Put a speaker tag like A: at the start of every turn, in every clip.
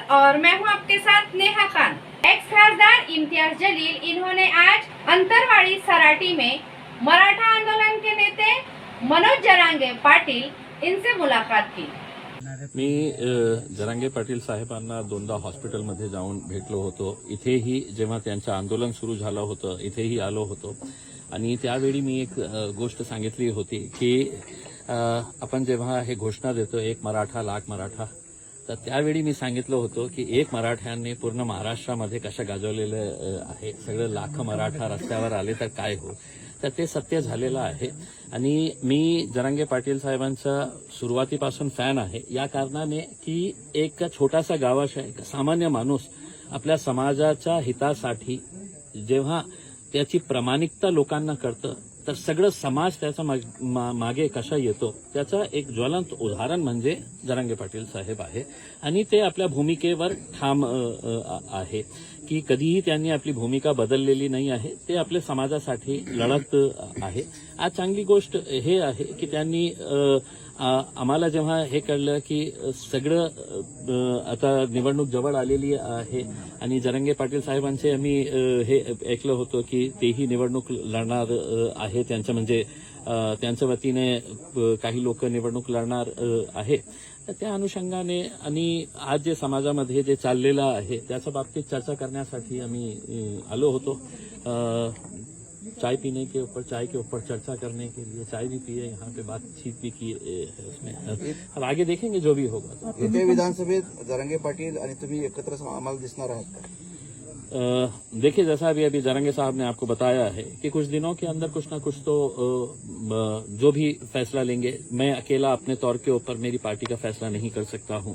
A: और मैं हूं आपके साथ नेहा खान। एक्स खासदार इम्तियाज जलील, इन्होंने आज अंतरवाड़ी सराटी में मराठा आंदोलन के नेते मनोज जरांगे पाटील इनसे मुलाकात की।
B: मी जरांगे पाटील साहेबांना दोनदा हॉस्पिटलमध्ये जाऊन भेटलो होतो। इथेही जेव्हा त्यांचं आंदोलन सुरू झालं होतं इथेही आलो होतो आणि त्यावेळी मी एक गोष्ट सांगितली होती की आपण जेव्हा हे घोषणा देतो एक मराठा लाख मराठा, तर त्यावेळी मी सांगितलं होतं की एक मराठ्यांनी पूर्ण महाराष्ट्रामध्ये कशा गाजवलेलं आहे, सगळे लाख मराठा रस्त्यावर आले तर काय हो, तर ते सत्य झालेलं आहे। आणि मी जरांगे पाटील साहेबांचा सुरुवातीपासून फॅन आहे या कारणाने की एक छोटासा गावाचा एक सामान्य माणूस आपल्या समाजाच्या हितासाठी जेव्हा त्याची प्रामाणिकता लोकांना कळतं तर सगळं समाज त्याचा मागे कशा येतो त्याचा एक ज्वलंत उदाहरण म्हणजे जरांगे पाटील साहेब आहे। आणि ते आपल्या भूमिकेवर ठाम आहे की कधीही त्यांनी आपली भूमिका बदललेली नाही आहे, ते आपल्या समाजासाठी लढत आहे। आज चांगली गोष्ट हे आहे की त्यांनी आम्हाला जेव्हा हे कळलं की सगळं आता निवडणूक जवळ आलेली आहे आणि जरांगे पाटील साहेबांचे आम्ही हे ऐकलं होतं की तेही निवडणूक लढणार आहे, त्यांचं म्हणजे त्यांच्या वतीने काही लोक निवडणूक लढणार आहे, तर त्या अनुषंगाने आणि आज जे समाजामध्ये जे चाललेलं आहे त्याच्या बाबतीत चर्चा करण्यासाठी आम्ही आलो होतो। चाय पीने के ऊपर, चाय के ऊपर चर्चा करने के लिए चाय भी पिए, यहाँ पे बातचीत भी की है उसमें। अब आगे देखेंगे जो भी होगा।
C: येत्या विधानसभेत जरांगे पाटील आणि तुम्ही एकत्र आम्हाला दिसणार आहात का?
B: देखिए, जैसा अभी जरांगे साहब ने आपको बताया है कि कुछ दिनों के अंदर कुछ ना कुछ तो जो भी फैसला लेंगे, मैं अकेला अपने तौर के ऊपर मेरी पार्टी का फैसला नहीं कर सकता हूं।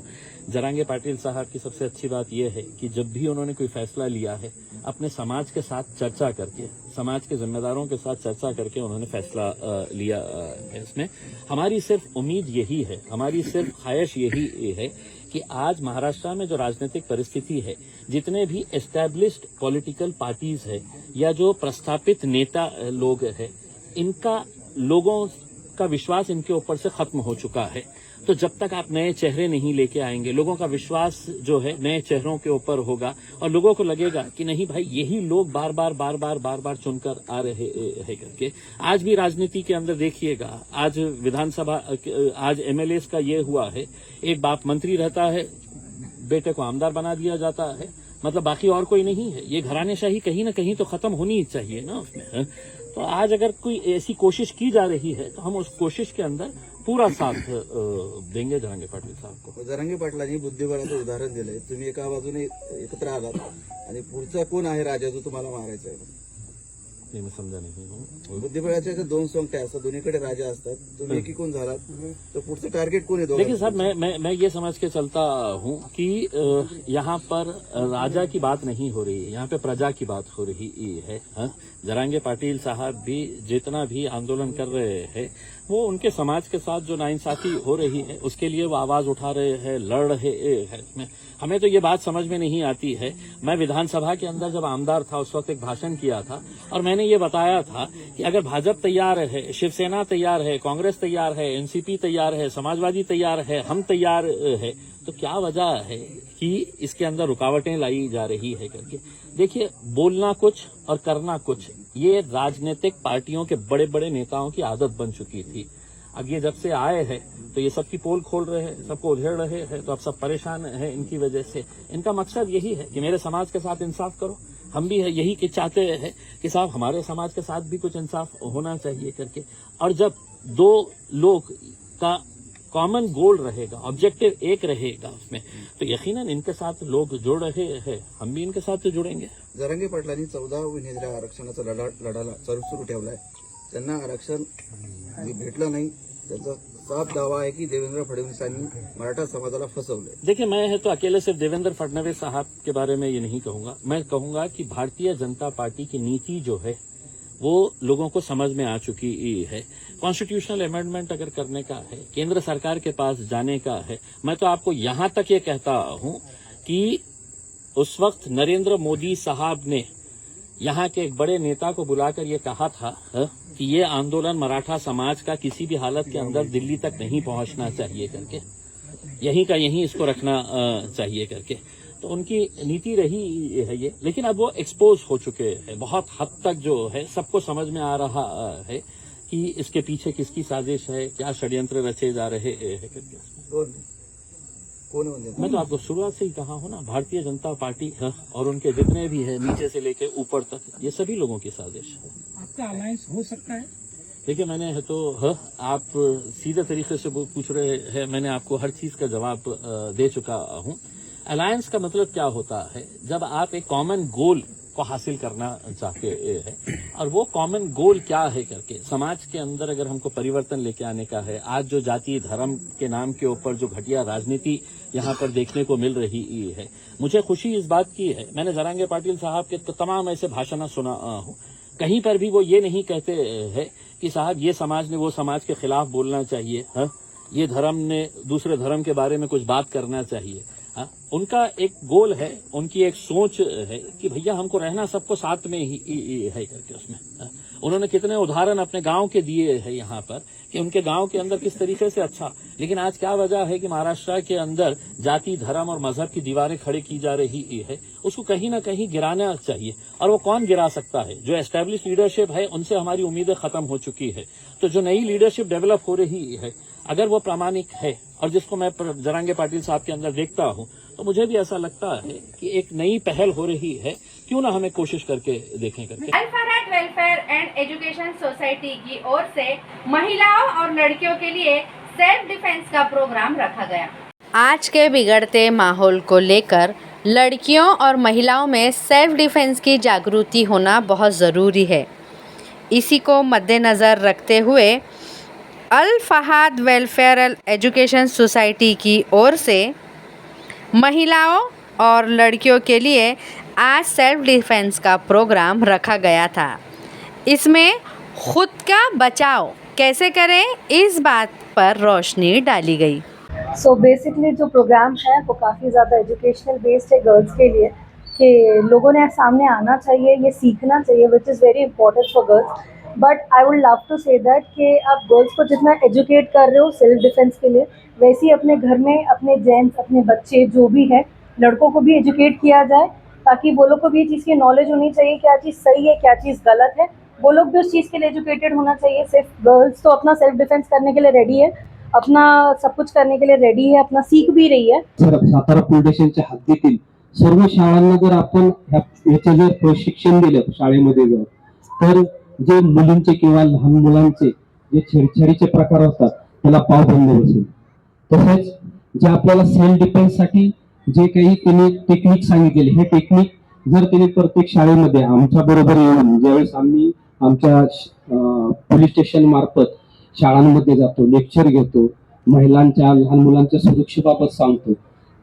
B: जरांगे पाटील साहब की सबसे अच्छी बात यह है कि जब भी उन्होंने कोई फैसला लिया है अपने समाज के साथ चर्चा करके, समाज के जिम्मेदारों के साथ चर्चा करके उन्होंने फैसला लिया है। इसमें हमारी सिर्फ उम्मीद यही है, हमारी सिर्फ ख्वाहिश यही है कि आज महाराष्ट्र में जो राजनीतिक परिस्थिति है, जितने भी एस्टैब्लिश्ड पॉलिटिकल पार्टीज है या जो प्रस्थापित नेता लोग हैं, इनका लोगों का विश्वास इनके ऊपर से खत्म हो चुका है। तो जब तक आप नए चेहरे नहीं लेके आएंगे, लोगों का विश्वास जो है नए चेहरों के ऊपर होगा और लोगों को लगेगा कि नहीं भाई यही लोग बार बार चुनकर आ रहे हैं करके। आज भी राजनीति के अंदर देखिएगा, आज विधानसभा, आज एमएलएस का ये हुआ है, एक बाप मंत्री रहता है, बेटे को आमदार बना दिया जाता है, मतलब बाकी और कोई नहीं है। ये घरानेशाही कहीं ना कहीं तो खत्म होनी ही चाहिए ना उसमें। तो आज अगर कोई ऐसी कोशिश की जा रही है तो हम उस कोशिश के अंदर पूरा साथ देंगे जरांगे पाटील साहब को।
C: जरांगे पाटलांनी बुद्धिबळाचं उदाहरण दिलंय, तुम्ही एका बाजूने एकत्र आलात आणि पुढचा कोण आहे राजा जो तुम्हाला मारायचा आहे?
B: मैं समझा नहीं।
C: बुद्धिबळाच्या दोन सोंगट्या असतात, दोन्हीकडे राजा असतात, तुम्ही एकीकून झालात तर पुढचं टार्गेट कोण आहे?
B: देखिए साहब, मैं ये समझ के चलता हूँ कि यहाँ पर राजा की बात नहीं हो रही है, यहाँ पे प्रजा की बात हो रही है। जरांगे पाटील साहब भी जितना भी आंदोलन कर रहे हैं वो उनके समाज के साथ जो नाइंसाफी हो रही है उसके लिए वो आवाज उठा रहे हैं, लड़ रहे हैं। हमें तो ये बात समझ में नहीं आती है। मैं विधानसभा के अंदर जब आमदार था उस वक्त एक भाषण किया था और मैंने ये बताया था कि अगर भाजपा तैयार है, शिवसेना तैयार है, कांग्रेस तैयार है, एनसीपी तैयार है, समाजवादी तैयार है, हम तैयार है, तो क्या वजह है कि इसके अंदर रुकावटें लाई जा रही है करके। देखिए, बोलना कुछ और करना कुछ, ये राजनीतिक पार्टियों के बड़े बड़े नेताओं की आदत बन चुकी थी। अब ये जब से आए हैं तो ये सबकी पोल खोल रहे हैं, सबको उधेड़ रहे हैं, तो अब सब परेशान हैं इनकी वजह से। इनका मकसद यही है कि मेरे समाज के साथ इंसाफ करो, हम भी यही कि चाहते हैं कि साहब हमारे समाज के साथ भी कुछ इंसाफ होना चाहिए करके। और जब दो लोग का कॉमन गोल रहेगा, ऑब्जेक्टिव एक रहेगा उसमें, तो यकीनन इनके साथ लोग जुड़ रहे हैं, हम भी इनके साथ जुड़ेंगे।
C: जरांगे पाटलांनी 14 विनिद्रा आरक्षणाचा लढा सुरू ठेवलाय, त्यांना आरक्षण भेटलं नाही, त्याचा साफ दावा है कि देवेंद्र फडणवीसांनी मराठा समाजाला फसवले।
B: देखिए, मैं तो अकेले सिर्फ देवेंद्र फडणवीस साहब के बारे में ये नहीं कहूंगा, मैं कहूंगा कि भारतीय जनता पार्टी की नीति जो है वो लोगों को समझ में आ चुकी है। कॉन्स्टिट्यूशनल अमेंडमेंट अगर करने का है, केंद्र सरकार के पास जाने का है, मैं तो आपको यहां तक ये कहता हूं कि उस वक्त नरेंद्र मोदी साहब ने यहाँ के एक बड़े नेता को बुलाकर ये कहा था कि ये आंदोलन मराठा समाज का किसी भी हालत के अंदर दिल्ली तक नहीं पहुंचना चाहिए करके, यहीं का यहीं इसको रखना चाहिए करके। तो उनकी नीति रही है ये, लेकिन अब वो एक्सपोज हो चुके हैं बहुत हद तक। जो है सबको समझ में आ रहा है कि इसके पीछे किसकी साजिश है, क्या षड्यंत्र रचे जा रहे हैं करके।
C: कौन है म्हणजे?
B: मैं तो आपको शुरुआत से ही कहा हूं ना, भारतीय जनता पार्टी और उनके जितने भी है नीचे से लेके ऊपर तक, ये सभी लोगों की साजिश है।
D: आपका अलायंस हो सकता है?
B: देखिए मैंने है तो आप सीधे तरीके से पूछ रहे हैं, मैंने आपको हर चीज का जवाब दे चुका हूं। अलायंस का मतलब क्या होता है, जब आप एक कॉमन गोल को हासिल करना चाहते हैं, और वो कॉमन गोल क्या है करके समाज के अंदर अगर हमको परिवर्तन लेके आने का है। आज जो जाति धर्म के नाम के ऊपर जो घटिया राजनीति यहाँ पर देखने को मिल रही है, मुझे खुशी इस बात की है, मैंने जरांगे पाटिल साहब के तमाम ऐसे भाषण सुना हूँ, कहीं पर भी वो ये नहीं कहते हैं कि साहब ये समाज ने वो समाज के खिलाफ बोलना चाहिए, ये धर्म ने दूसरे धर्म के बारे में कुछ बात करना चाहिए। उनका एक गोल है, उनकी एक सोच है कि भैया हमको रहना सबको साथ में ही है करके। उसमें उन्होंने कितने उदाहरण अपने गांव के दिए हैं यहाँ पर कि उनके गांव के अंदर किस तरीके से अच्छा, लेकिन आज क्या वजह है कि महाराष्ट्र के अंदर जाति धर्म और मजहब की दीवारें खड़ी की जा रही है, उसको कहीं ना कहीं गिराना चाहिए। और वो कौन गिरा सकता है? जो एस्टेब्लिश लीडरशिप है उनसे हमारी उम्मीदें खत्म हो चुकी है। तो जो नई लीडरशिप डेवलप हो रही है, अगर वो प्रामाणिक है और जिसको मैं जरांगे पाटिल साहब के अंदर देखता हूं, तो मुझे भी ऐसा लगता है कि एक नई पहल हो रही है, क्यों ना हमें कोशिश करके देखें करके।
A: Al Farhad welfare and education society की ओर से महिलाओं और लड़कियों के लिए सेल्फ डिफेंस का प्रोग्राम रखा गया। आज के बिगड़ते माहौल को लेकर लड़कियों और महिलाओं में सेल्फ डिफेंस की जागृति होना बहुत ज़रूरी है। इसी को मद्देनज़र रखते हुए Al Farhad welfare and education society की ओर से महिलाओं और लड़कियों के लिए आज सेल्फ डिफेंस का प्रोग्राम रखा गया था। इसमें खुद का बचाव कैसे करें, इस बात पर रोशनी डाली गई।
E: सो बेसिकली जो प्रोग्राम है वो काफ़ी ज़्यादा एजुकेशनल बेस्ड है गर्ल्स के लिए, कि लोगों ने सामने आना चाहिए, ये सीखना चाहिए, which is very important for girls. But I would love to say that कि आप गर्ल्स को जितना एजुकेट कर रहे हो सेल्फ डिफेंस के लिए, वैसे ही अपने घर में अपने जेंट्स, अपने बच्चे जो भी है, लड़कों को भी एजुकेट किया जाए, ताकि वो लोग को भी ये चीज़ की नॉलेज होनी चाहिए, क्या चीज़ सही है क्या चीज़ गलत है। वो लोग भी उस चीज़ के लिए एजुकेटेड होना चाहिए। सिर्फ गर्ल्स तो अपना सेल्फ डिफेंस करने के लिए रेडी है, अपना सब कुछ करने के लिए रेडी है, अपना सीख भी रही है।
F: सातारा पोलीस स्टेशनच्या हद्दीतील सर्व शाळांना जर आपण याचे जर प्रशिक्षण दिलं शाळेमध्ये जर, तर जे मुलींचे किंवा लहान मुलांचे जे छेडछाडीचे प्रकार होतात त्याला पाव बंद बसेल। तसेच जे आपल्याला सेल्फ डिफेन्स साठी जे काही त्यांनी टेक्निक सांगितलेले, हे टेक्निक जर त्यांनी प्रत्येक शाळेमध्ये आमच्या बरोबर येऊन, ज्यावेळेस आम्ही आमच्या पोलीस स्टेशन मार्फत शाळांमध्ये जातो, लेक्चर घेतो, महिलांच्या लहान मुलांच्या सुरक्षेबाबत सांगतो,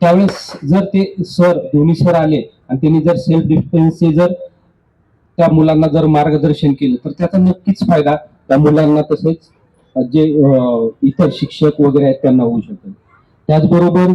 F: त्यावेळेस जर ते सर दोन्ही सर आले आणि त्यांनी जर सेल्फ डिफेन्सचे जर त्या मुलांना जर मार्गदर्शन केलं, तर त्याचा नक्कीच फायदा त्या मुलांना तसेच जे इतर शिक्षक वगैरे आहेत त्यांना होऊ शकेल। त्याचबरोबर